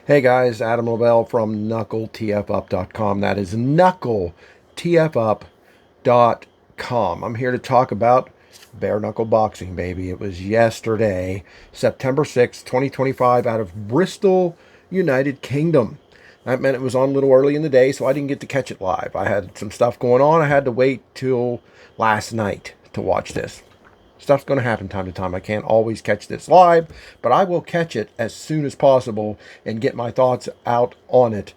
Hey guys, Adam Lavelle from KnuckleTFUp.com. That is KnuckleTFUp.com. I'm here to talk about bare knuckle boxing, baby. It was yesterday, September 6th, 2025, out of Bristol, United Kingdom. That meant it was on a little early in the day, so I didn't get to catch it live. I had some stuff going on. I had to wait till last night to watch this. Stuff's going to happen time to time. I can't always catch this live, but I will catch it as soon as possible and get my thoughts out on it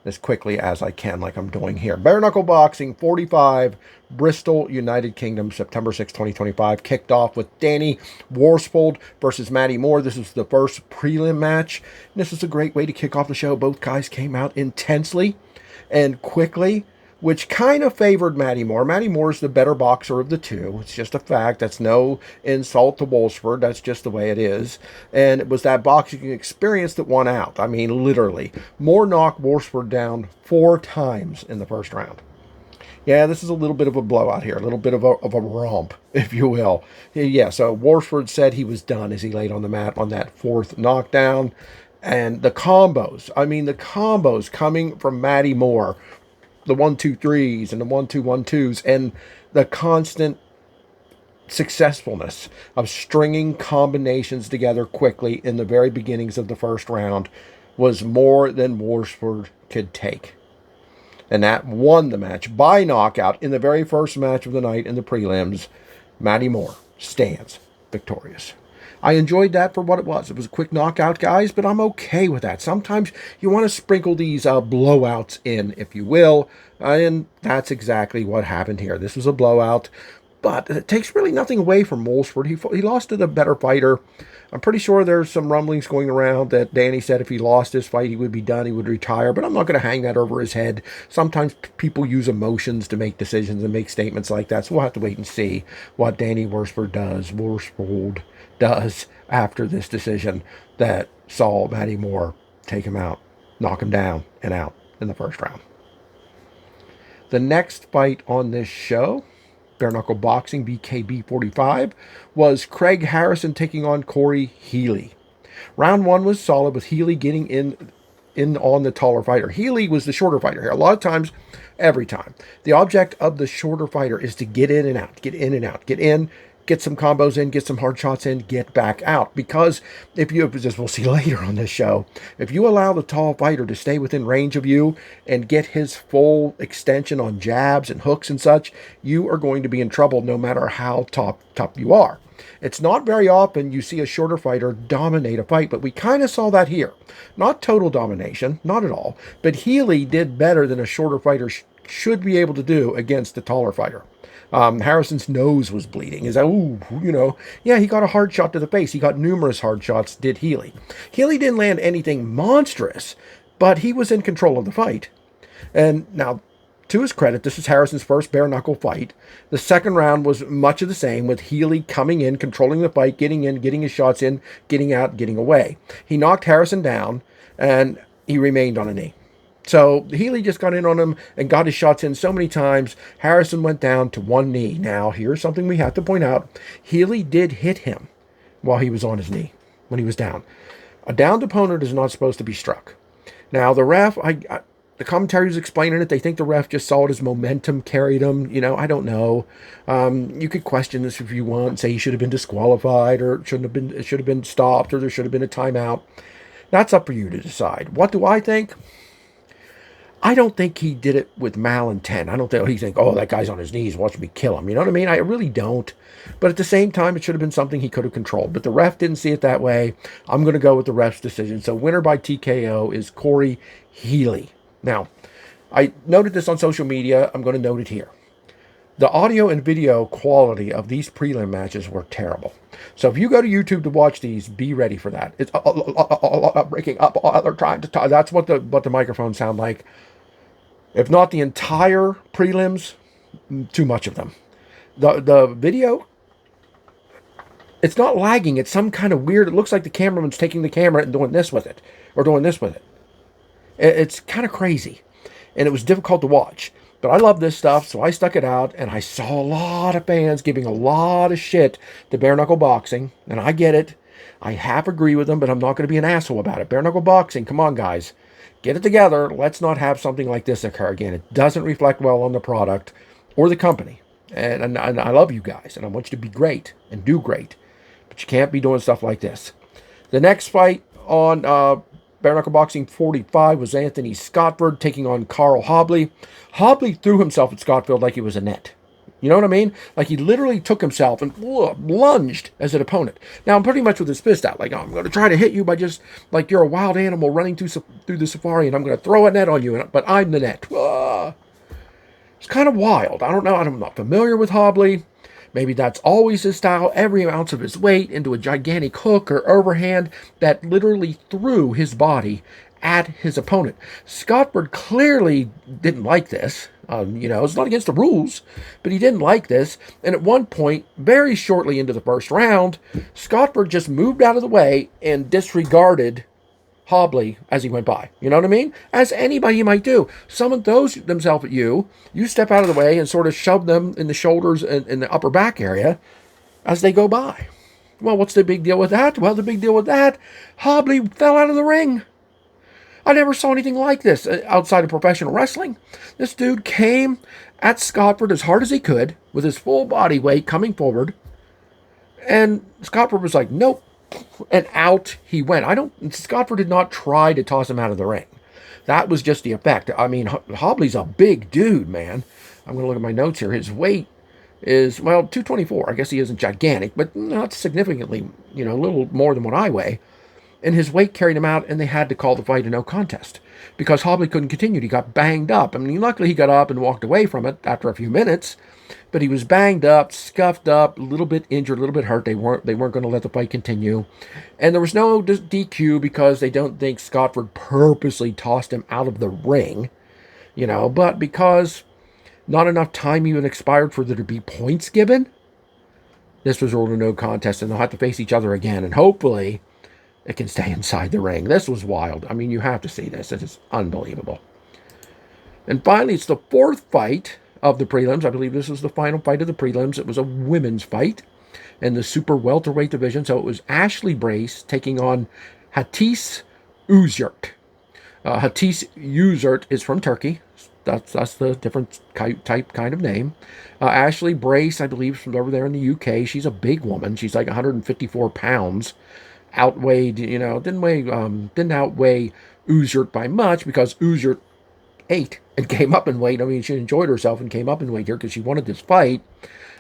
as quickly as I can, like I'm doing here. Bare Knuckle Boxing 45, Bristol, United Kingdom, September 6, 2025. Kicked off with Danny Worsfold versus Matty Moore. This was the first prelim match. And this is a great way to kick off the show. Both guys came out intensely and quickly, which kind of favored Matty Moore. Matty Moore is the better boxer of the two. It's just a fact. That's no insult to Wolfsford. That's just the way it is. And it was that boxing experience that won out. I mean, literally. Moore knocked Wolfsford down 4 times in the first round. Yeah, this is a little bit of a blowout here, a little bit of a romp, if you will. Yeah, so Worsford said he was done as he laid on the mat on that 4th knockdown. And the combos coming from Matty Moore, the 1-2-3s and the 1-2-1-2s, and the constant successfulness of stringing combinations together quickly in the very beginnings of the first round was more than Worsford could take. And that won the match by knockout in the very first match of the night in the prelims. Matty Moore stands victorious. I enjoyed that for what it was. It was a quick knockout, guys, but I'm okay with that. Sometimes you want to sprinkle these blowouts in, if you will, and that's exactly what happened here. This was a blowout, but it takes really nothing away from Molesford. He lost to the better fighter. I'm pretty sure there's some rumblings going around that Danny said if he lost this fight, he would be done, he would retire, but I'm not going to hang that over his head. Sometimes people use emotions to make decisions and make statements like that, so we'll have to wait and see what Danny Worsford does after this decision that saw Matty Moore take him out, knock him down and out in the first round. The next fight on this show, Bare Knuckle Boxing BKB 45, was Craig Harrison taking on Corey Healy. Round 1 was solid with Healy getting in on the taller fighter. Healy was the shorter fighter here. A lot of times, every time, the object of the shorter fighter is to get in and out, get in and out, get in, get some combos in, get some hard shots in, get back out. Because if you, as we'll see later on this show, if you allow the tall fighter to stay within range of you and get his full extension on jabs and hooks and such, you are going to be in trouble no matter how tough you are. It's not very often you see a shorter fighter dominate a fight, but we kind of saw that here. Not total domination, not at all, but Healy did better than a shorter fighter should be able to do against a taller fighter. Harrison's nose was bleeding. Is that, yeah, he got a hard shot to the face. He got numerous hard shots, did Healy. Healy didn't land anything monstrous, but he was in control of the fight. And now, to his credit, this is Harrison's first bare knuckle fight. The second round was much of the same, with Healy coming in, controlling the fight, getting in, getting his shots in, getting out, getting away. He knocked Harrison down, and he remained on a knee. So Healy just got in on him and got his shots in so many times. Harrison went down to one knee. Now, here's something we have to point out. Healy did hit him while he was on his knee, when he was down. A downed opponent is not supposed to be struck. Now, the ref, the commentary was explaining it. They think the ref just saw it as momentum carried him. I don't know. You could question this if you want, say he should have been disqualified, or it should have been stopped, or there should have been a timeout. That's up for you to decide. What do I think? I don't think he did it with malintent. I don't think he think, oh, that guy's on his knees, watch me kill him. You know what I mean? I really don't. But at the same time, it should have been something he could have controlled. But the ref didn't see it that way. I'm going to go with the ref's decision. So winner by TKO is Corey Healy. Now, I noted this on social media. I'm going to note it here. The audio and video quality of these prelim matches were terrible. So if you go to YouTube to watch these, be ready for that. It's breaking up. They're trying to talk. That's what the microphones sound like. If not the entire prelims, too much of them. The video, it's not lagging. It's some kind of weird, it looks like the cameraman's taking the camera and doing this with it, or doing this with it. It's kind of crazy, and it was difficult to watch. But I love this stuff, so I stuck it out, and I saw a lot of fans giving a lot of shit to bare knuckle boxing, and I get it. I half agree with them, but I'm not going to be an asshole about it. Bare knuckle boxing, come on, guys. Get it together. Let's not have something like this occur again. It doesn't reflect well on the product or the company. And I love you guys, and I want you to be great and do great. But you can't be doing stuff like this. The next fight on Bare Knuckle Boxing 45 was Anthony Scottford taking on Carl Hobley. Hobley threw himself at Scottfield like he was a net. You know what I mean? Like he literally took himself and lunged as an opponent. Now I'm pretty much with his fist out. Like, oh, I'm going to try to hit you by just like you're a wild animal running through the safari, and I'm going to throw a net on you, but I'm the net. It's kind of wild. I don't know. I'm not familiar with Hobley. Maybe that's always his style. Every ounce of his weight into a gigantic hook or overhand that literally threw his body at his opponent. Scottford clearly didn't like this. It's not against the rules, but he didn't like this. And at one point, very shortly into the first round, Scottford just moved out of the way and disregarded Hobley as he went by. You know what I mean? As anybody might do. Someone throws themselves at you, you step out of the way and sort of shove them in the shoulders and in the upper back area as they go by. Well, what's the big deal with that? Well, the big deal with that, Hobley fell out of the ring. I never saw anything like this outside of professional wrestling. This dude came at Scottford as hard as he could with his full body weight coming forward. And Scottford was like, nope. And out he went. Scottford did not try to toss him out of the ring. That was just the effect. I mean, Hobley's a big dude, man. I'm going to look at my notes here. His weight is, 224. I guess he isn't gigantic, but not significantly, a little more than what I weigh. And his weight carried him out, and they had to call the fight a no contest because Hobley couldn't continue. He got banged up. I mean, luckily he got up and walked away from it after a few minutes, but he was banged up, scuffed up, a little bit injured, a little bit hurt. They weren't going to let the fight continue, and there was no DQ because they don't think Scottford purposely tossed him out of the ring, but because not enough time even expired for there to be points given, this was ruled a no contest, and they'll have to face each other again, and hopefully it can stay inside the ring. This was wild. I mean, you have to see this. It is unbelievable. And finally, it's the fourth fight of the prelims. I believe this was the final fight of the prelims. It was a women's fight in the super welterweight division. So it was Ashley Brace taking on Hatice Uzert. Hatice Uzert is from Turkey. That's the different type kind of name. Ashley Brace, I believe, is from over there in the UK. She's a big woman. She's like 154 pounds. Outweighed, didn't outweigh Uzert by much because Uzert ate and came up in weight. I mean, she enjoyed herself and came up in weight here because she wanted this fight.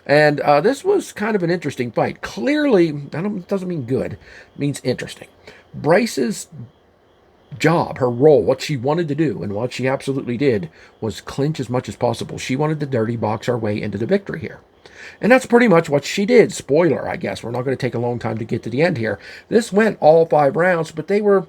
And this was kind of an interesting fight. Clearly, it doesn't mean good. It means interesting. Brace's job, her role, what she wanted to do, and what she absolutely did, was clinch as much as possible. She wanted to dirty box her way into the victory here. And that's pretty much what she did. Spoiler, I guess. We're not going to take a long time to get to the end here. This went all 5 rounds, but they were...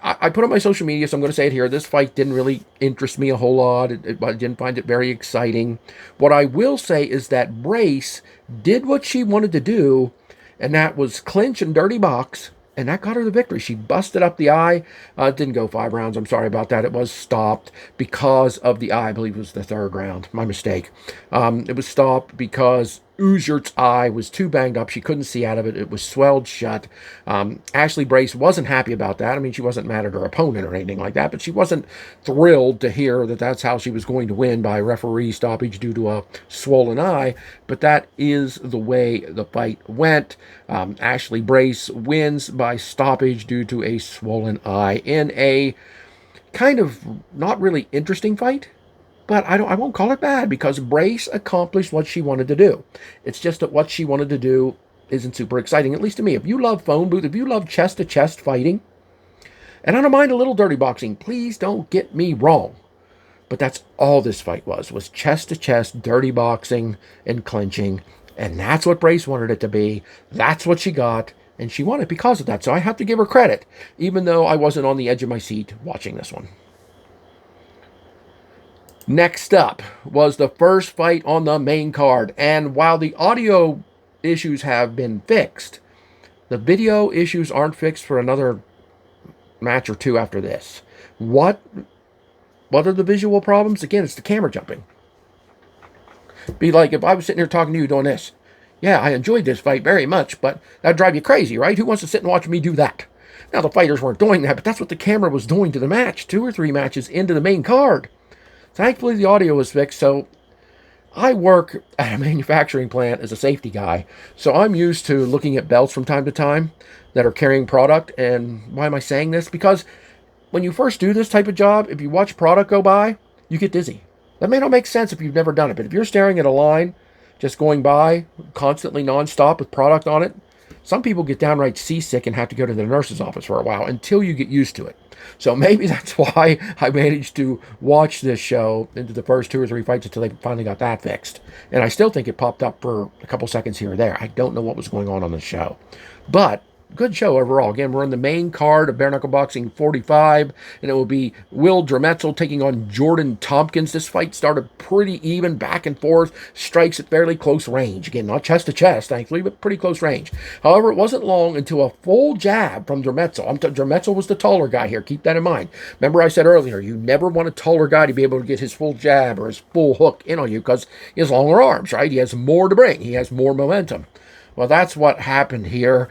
I put on my social media, so I'm going to say it here. This fight didn't really interest me a whole lot. I didn't find it very exciting. What I will say is that Brace did what she wanted to do, and that was clinch and dirty box, and that got her the victory. She busted up the eye. It didn't go 5 rounds. I'm sorry about that. It was stopped because of the eye. I believe it was the 3rd round. My mistake. It was stopped because Uzert's eye was too banged up. She couldn't see out of it. It was swelled shut. Ashley Brace wasn't happy about that. I mean, she wasn't mad at her opponent or anything like that, but she wasn't thrilled to hear that that's how she was going to win by referee stoppage due to a swollen eye. But that is the way the fight went. Ashley Brace wins by stoppage due to a swollen eye in a kind of not really interesting fight. But I won't call it bad because Brace accomplished what she wanted to do. It's just that what she wanted to do isn't super exciting, at least to me. If you love phone booth, if you love chest-to-chest fighting, and I don't mind a little dirty boxing, please don't get me wrong. But that's all this fight was chest-to-chest, dirty boxing, and clinching. And that's what Brace wanted it to be. That's what she got, and she won it because of that. So I have to give her credit, even though I wasn't on the edge of my seat watching this one. Next up was the first fight on the main card, and while the audio issues have been fixed, the video issues aren't fixed for another match or 2 after this. What are the visual problems? Again, it's the camera jumping. Be like if I was sitting here talking to you doing this. Yeah, I enjoyed this fight very much, but that'd drive you crazy, right? Who wants to sit and watch me do that? Now, the fighters weren't doing that, but that's what the camera was doing to the match, 2 or 3 matches into the main card. Thankfully, the audio was fixed, so I work at a manufacturing plant as a safety guy, so I'm used to looking at belts from time to time that are carrying product. And why am I saying this? Because when you first do this type of job, if you watch product go by, you get dizzy. That may not make sense if you've never done it, but if you're staring at a line just going by constantly nonstop with product on it, some people get downright seasick and have to go to the nurse's office for a while until you get used to it. So maybe that's why I managed to watch this show into the first 2 or 3 fights until they finally got that fixed. And I still think it popped up for a couple seconds here or there. I don't know what was going on the show. But good show overall. Again, we're on the main card of Bare Knuckle Boxing 45, and it will be Will Drametzel taking on Jordan Tompkins. This fight started pretty even, back and forth, strikes at fairly close range. Again, not chest to chest, thankfully, but pretty close range. However, it wasn't long until a full jab from Drametzel. Drametzel was the taller guy here. Keep that in mind. Remember I said earlier, you never want a taller guy to be able to get his full jab or his full hook in on you because he has longer arms, right? He has more to bring. He has more momentum. Well, that's what happened here.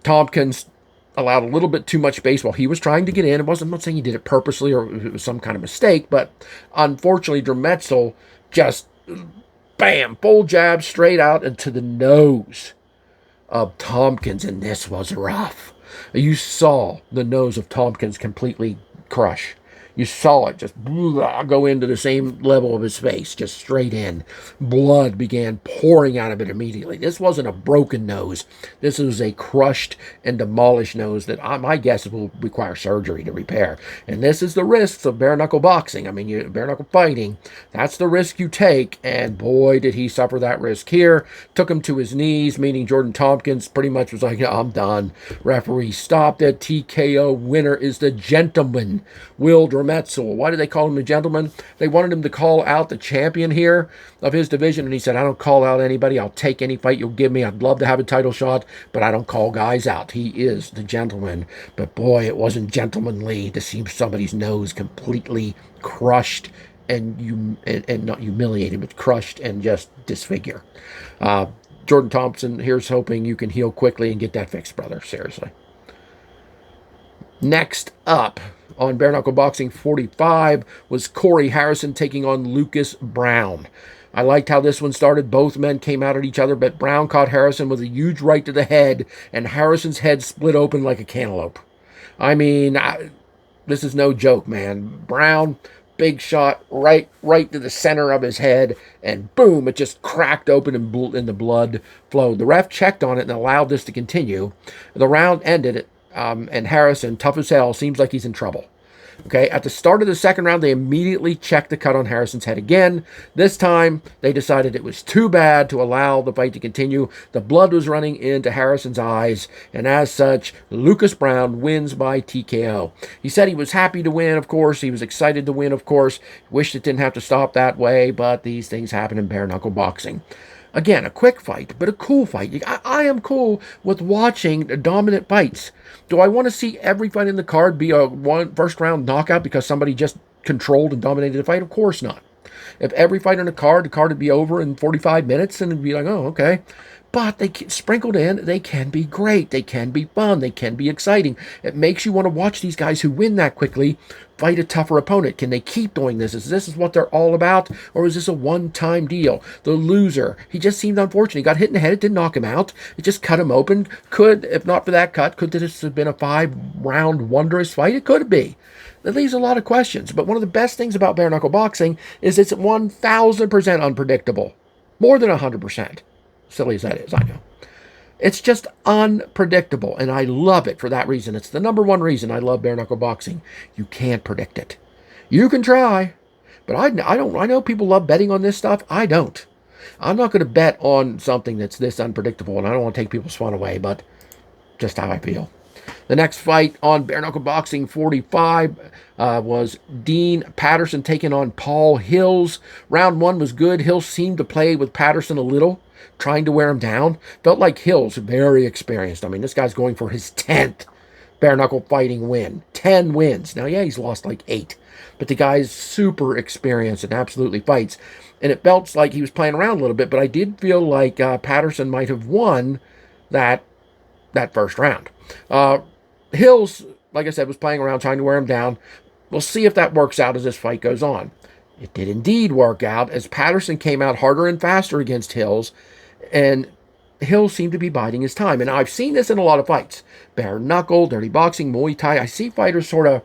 Tompkins allowed a little bit too much space while he was trying to get in. I'm not saying he did it purposely or it was some kind of mistake, but unfortunately, Drametzel just, bam, full jab straight out into the nose of Tompkins, and this was rough. You saw the nose of Tompkins completely crush. You saw it just go into the same level of his face, just straight in. Blood began pouring out of it immediately. This wasn't a broken nose. This was a crushed and demolished nose that my guess will require surgery to repair. And this is the risks of bare knuckle boxing. I mean, bare knuckle fighting. That's the risk you take. And boy, did he suffer that risk here. Took him to his knees, meaning Jordan Tompkins pretty much was like, I'm done. Referee stopped it. TKO winner is the gentleman, Will Drametzel. Why did they call him the gentleman? They wanted him to call out the champion here of his division, and he said, I don't call out anybody. I'll take any fight you'll give me. I'd love to have a title shot, but I don't call guys out. He is the gentleman. But boy, it wasn't gentlemanly to see somebody's nose completely crushed and not humiliated, but crushed and just disfigure. Jordan Thompson, here's hoping you can heal quickly and get that fixed, brother. Seriously. Next up on Bare Knuckle Boxing 45 was Corey Harrison taking on Lucas Brown. I liked how this one started. Both men came out at each other, but Brown caught Harrison with a huge right to the head, and Harrison's head split open like a cantaloupe. I mean, this is no joke, man. Brown, big shot right to the center of his head, and boom, it just cracked open and the blood flowed. The ref checked on it and allowed this to continue. The round ended and Harrison, tough as hell, seems like he's in trouble. Okay, at the start of the second round, they immediately checked the cut on Harrison's head again. This time, they decided it was too bad to allow the fight to continue. The blood was running into Harrison's eyes, and as such, Lucas Brown wins by TKO. He said he was happy to win, of course. He was excited to win, of course. Wished it didn't have to stop that way, but these things happen in bare knuckle boxing. Again, a quick fight, but a cool fight. I am cool with watching dominant fights. Do I want to see every fight in the card be a first round knockout because somebody just controlled and dominated the fight? Of course not. If every fight in the card would be over in 45 minutes, and it'd be like, oh, okay. But they sprinkled in, they can be great. They can be fun. They can be exciting. It makes you want to watch these guys who win that quickly fight a tougher opponent. Can they keep doing this? Is this what they're all about? Or is this a one-time deal? The loser, he just seemed unfortunate. He got hit in the head. It didn't knock him out. It just cut him open. Could, if not for that cut, could this have been a 5-round wondrous fight? It could be. That leaves a lot of questions. But one of the best things about bare knuckle boxing is it's 1,000% unpredictable. More than 100%. Silly as that is, I know. It's just unpredictable, and I love it for that reason. It's the number one reason I love bare knuckle boxing. You can't predict it. You can try, but I don't. I know people love betting on this stuff. I don't. I'm not going to bet on something that's this unpredictable, and I don't want to take people's fun away, but just how I feel. The next fight on Bare Knuckle Boxing 45 was Dean Patterson taking on Paul Hills. Round one was good. Hills seemed to play with Patterson a little, trying to wear him down. Felt like Hills, very experienced. I mean, this guy's going for his 10th bare knuckle fighting win. 10 wins. Now, yeah, he's lost like 8, but the guy's super experienced and absolutely fights. And it felt like he was playing around a little bit, but I did feel like Patterson might have won that first round. Hills, like I said, was playing around trying to wear him down. We'll see if that works out as this fight goes on. It did indeed work out as Patterson came out harder and faster against Hills, and Hills seemed to be biding his time. And I've seen this in a lot of fights. Bare knuckle, dirty boxing, Muay Thai. I see fighters sort of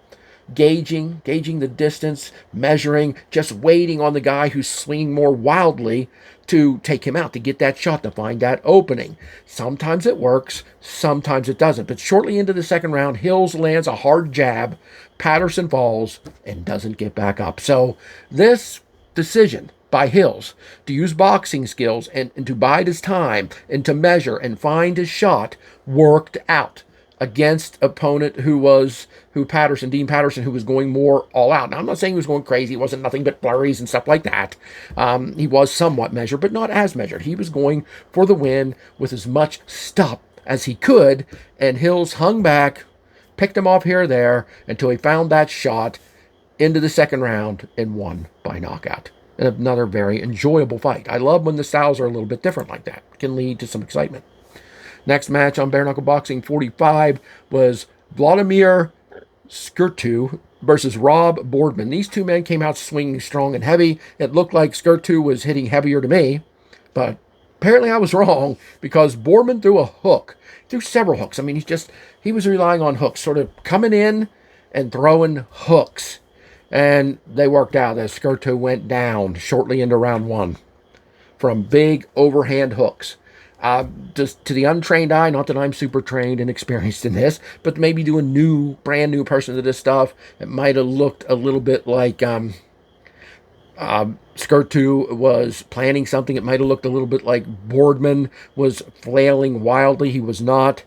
gauging the distance, measuring, just waiting on the guy who's swinging more wildly to take him out, to get that shot, to find that opening. Sometimes it works, sometimes it doesn't. But shortly into the second round, Hills lands a hard jab, Patterson falls and doesn't get back up. So this decision by Hills to use boxing skills and to bide his time and to measure and find his shot worked out against opponent Dean Patterson, who was going more all out. Now, I'm not saying he was going crazy. It wasn't nothing but flurries and stuff like that. He was somewhat measured, but not as measured. He was going for the win with as much stop as he could, and Hills hung back, picked him off here or there until he found that shot into the second round and won by knockout. And another very enjoyable fight. I love when the styles are a little bit different like that. It can lead to some excitement. Next match on Bare Knuckle Boxing 45 was Vladimir Skirtu versus Rob Boardman. These two men came out swinging strong and heavy. It looked like Skirtu was hitting heavier to me, but apparently I was wrong because Boardman threw a hook. Threw several hooks. I mean, he was relying on hooks, sort of coming in and throwing hooks. And they worked out as Skirtu went down shortly into round 1 from big overhand hooks. Just to the untrained eye, not that I'm super trained and experienced in this, but maybe to a brand new person to this stuff, it might have looked a little bit like Skirtu was planning something. It might have looked a little bit like Boardman was flailing wildly. He was not.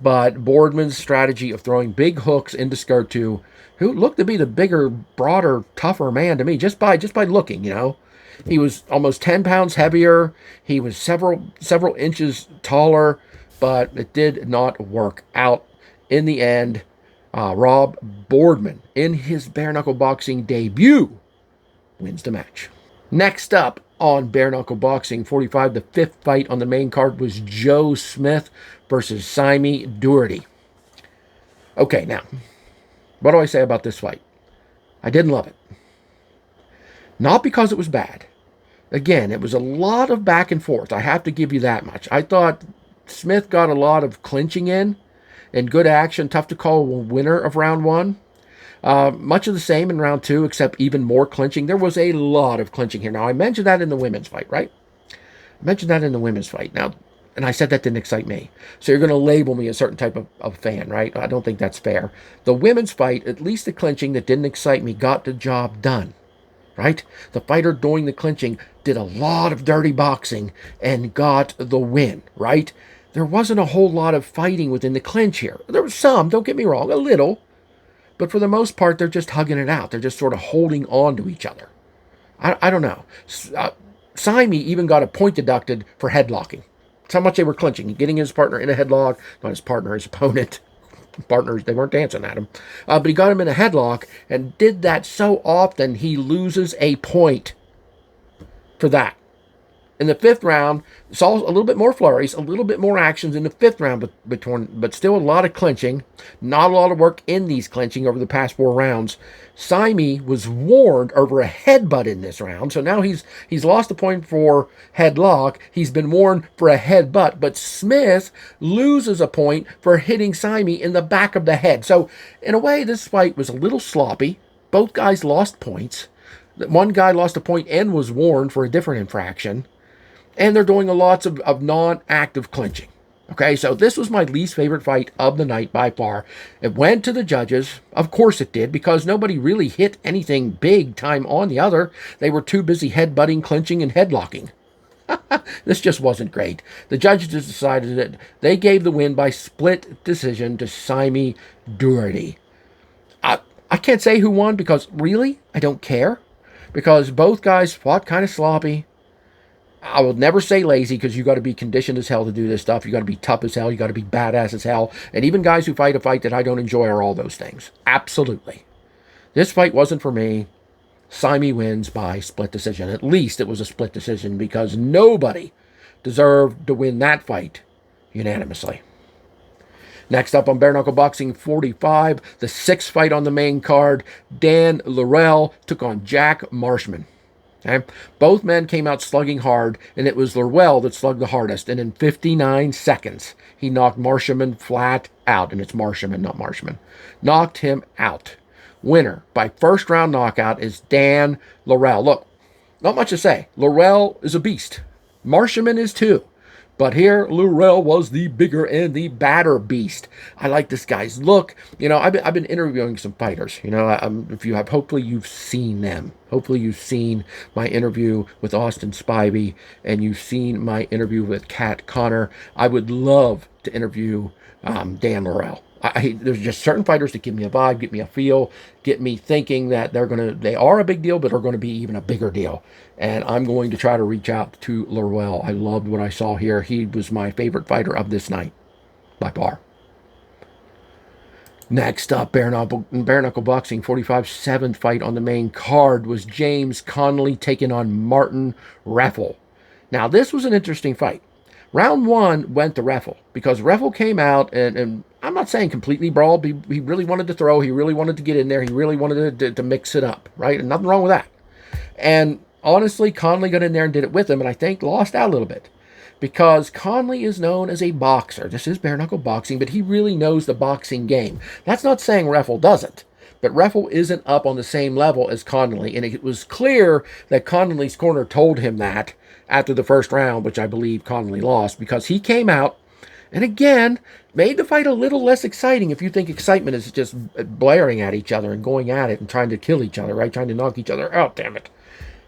But Boardman's strategy of throwing big hooks into Skirtu, who looked to be the bigger, broader, tougher man to me, just by looking, you know. He was almost 10 pounds heavier. He was several inches taller, but it did not work out. In the end, Rob Boardman, in his bare knuckle boxing debut, wins the match. Next up on Bare Knuckle Boxing 45, the 5th fight on the main card was Joe Smith versus Simi Doherty. Okay, now, what do I say about this fight? I didn't love it. Not because it was bad. Again, it was a lot of back and forth. I have to give you that much. I thought Smith got a lot of clinching in and good action. Tough to call a winner of round 1. Much of the same in round 2, except even more clinching. There was a lot of clinching here. Now, I mentioned that in the women's fight, right? I mentioned that in the women's fight. Now, and I said that didn't excite me. So you're going to label me a certain type of fan, right? I don't think that's fair. The women's fight, at least the clinching that didn't excite me, got the job done, right? The fighter doing the clinching did a lot of dirty boxing and got the win, right? There wasn't a whole lot of fighting within the clinch here. There was some, don't get me wrong, a little. But for the most part, they're just hugging it out. They're just sort of holding on to each other. I don't know. Simi even got a point deducted for headlocking. That's how much they were clinching. Getting his partner in a headlock. Not his partner, his opponent. Partners, they weren't dancing at him. But he got him in a headlock and did that so often he loses a point for that. In the 5th round, saw a little bit more flurries, a little bit more actions in the 5th round, but still a lot of clinching. Not a lot of work in these clinching over the past 4 rounds. Simi was warned over a headbutt in this round, so now he's lost a point for headlock. He's been warned for a headbutt, but Smith loses a point for hitting Simi in the back of the head. So in a way, this fight was a little sloppy. Both guys lost points. One guy lost a point and was warned for a different infraction. And they're doing lots of non-active clinching. Okay, so this was my least favorite fight of the night by far. It went to the judges. Of course it did, because nobody really hit anything big time on the other. They were too busy headbutting, clinching, and headlocking. This just wasn't great. The judges decided that they gave the win by split decision to Simi Doherty. I can't say who won because, really, I don't care. Because both guys fought kind of sloppy. I will never say lazy because you got to be conditioned as hell to do this stuff. You got to be tough as hell. You got to be badass as hell. And even guys who fight a fight that I don't enjoy are all those things. Absolutely. This fight wasn't for me. Simi wins by split decision. At least it was a split decision because nobody deserved to win that fight unanimously. Next up on Bare Knuckle Boxing 45, the sixth fight on the main card, Dan Laurel took on Jack Marshman. Okay? Both men came out slugging hard, and it was Laurel that slugged the hardest. And in 59 seconds, he knocked Marshman flat out. And it's Marshman, not Marshman. Knocked him out. Winner by first round knockout is Dan Laurel. Look, not much to say. Laurel is a beast. Marshman is too. But here, Laurel was the bigger and the badder beast. I like this guy's look. You know, I've been interviewing some fighters. You know, if you have, hopefully you've seen them. Hopefully you've seen my interview with Austin Spivey, and you've seen my interview with Kat Connor. I would love to interview Dan Laurel. There's just certain fighters that give me a vibe, get me a feel, get me thinking that they are a big deal, but are going to be even a bigger deal. And I'm going to try to reach out to Laurel. I loved what I saw here. He was my favorite fighter of this night, by far. Next up, Bare Knuckle Boxing 45, seventh fight on the main card was James Connolly taking on Martin Reffel. Now, this was an interesting fight. Round one went to Reffel because Reffel came out and I'm not saying completely brawled. He really wanted to throw. He really wanted to get in there. He really wanted to mix it up, right? And nothing wrong with that. And honestly, Connolly got in there and did it with him, and I think lost out a little bit because Connolly is known as a boxer. This is bare knuckle boxing, but he really knows the boxing game. That's not saying Reffel doesn't, but Reffel isn't up on the same level as Connolly, and it was clear that Connolly's corner told him that after the first round, which I believe Connolly lost, because he came out and again made the fight a little less exciting if you think excitement is just blaring at each other and going at it and trying to kill each other, right? Trying to knock each other out, damn it.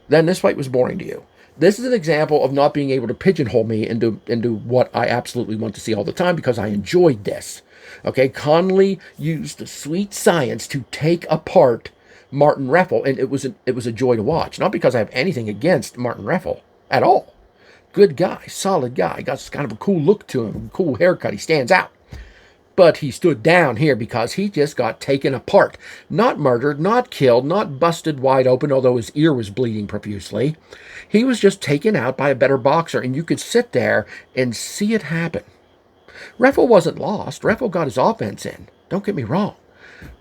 Then this fight was boring to you. This is an example of not being able to pigeonhole me into what I absolutely want to see all the time because I enjoyed this. Okay, Connolly used the sweet science to take apart Martin Reffel, and it was a joy to watch. Not because I have anything against Martin Reffel at all. Good guy, solid guy, got kind of a cool look to him, cool haircut, he stands out. But he stood down here because he just got taken apart. Not murdered, not killed, not busted wide open, although his ear was bleeding profusely. He was just taken out by a better boxer, and you could sit there and see it happen. Reffel wasn't lost. Reffel got his offense in. Don't get me wrong.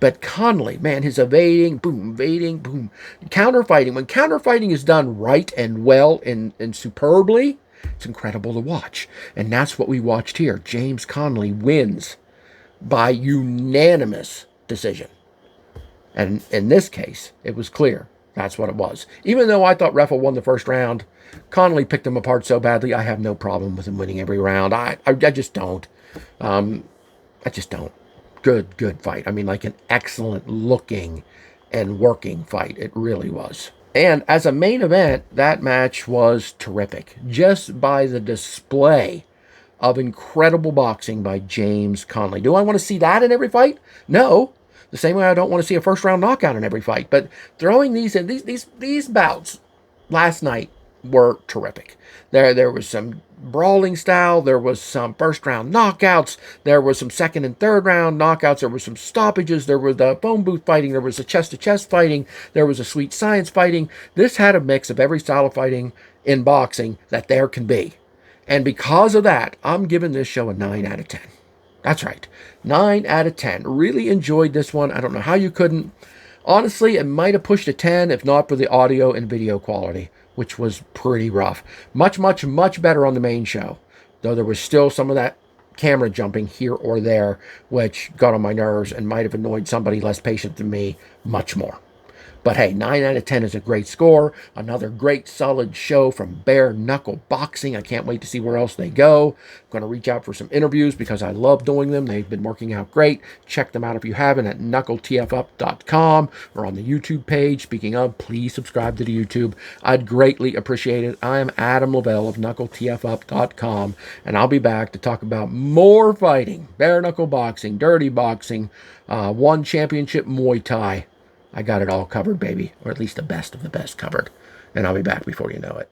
But Connolly, man, his evading, boom, counter-fighting. When counter-fighting is done right and well and superbly, it's incredible to watch. And that's what we watched here. James Connolly wins by unanimous decision. And in this case, it was clear that's what it was. Even though I thought Reffel won the first round, Connolly picked him apart so badly, I have no problem with him winning every round. I just don't. I just don't. Good fight. I mean, like an excellent looking and working fight. It really was. And as a main event, that match was terrific. Just by the display of incredible boxing by James Connolly. Do I want to see that in every fight? No. The same way I don't want to see a first round knockout in every fight. But throwing these in, these bouts last night were terrific. There was some brawling style, there was some first round knockouts, there was some second and third round knockouts, there were some stoppages, there was the phone booth fighting, there was a chest to chest fighting, there was a sweet science fighting. This had a mix of every style of fighting in boxing that there can be. And because of that, I'm giving this show a 9 out of 10. That's right, 9 out of 10. Really enjoyed this one. I don't know how you couldn't. Honestly, it might have pushed a 10 if not for the audio and video quality, which was pretty rough. Much better on the main show, though there was still some of that camera jumping here or there, which got on my nerves and might have annoyed somebody less patient than me much more. But hey, 9 out of 10 is a great score. Another great solid show from Bare Knuckle Boxing. I can't wait to see where else they go. I'm going to reach out for some interviews because I love doing them. They've been working out great. Check them out if you haven't at knuckletfup.com or on the YouTube page. Speaking of, please subscribe to the YouTube. I'd greatly appreciate it. I am Adam Lavelle of knuckletfup.com, and I'll be back to talk about more fighting, bare knuckle boxing, dirty boxing, one championship Muay Thai. I got it all covered, baby, or at least the best of the best covered. And I'll be back before you know it.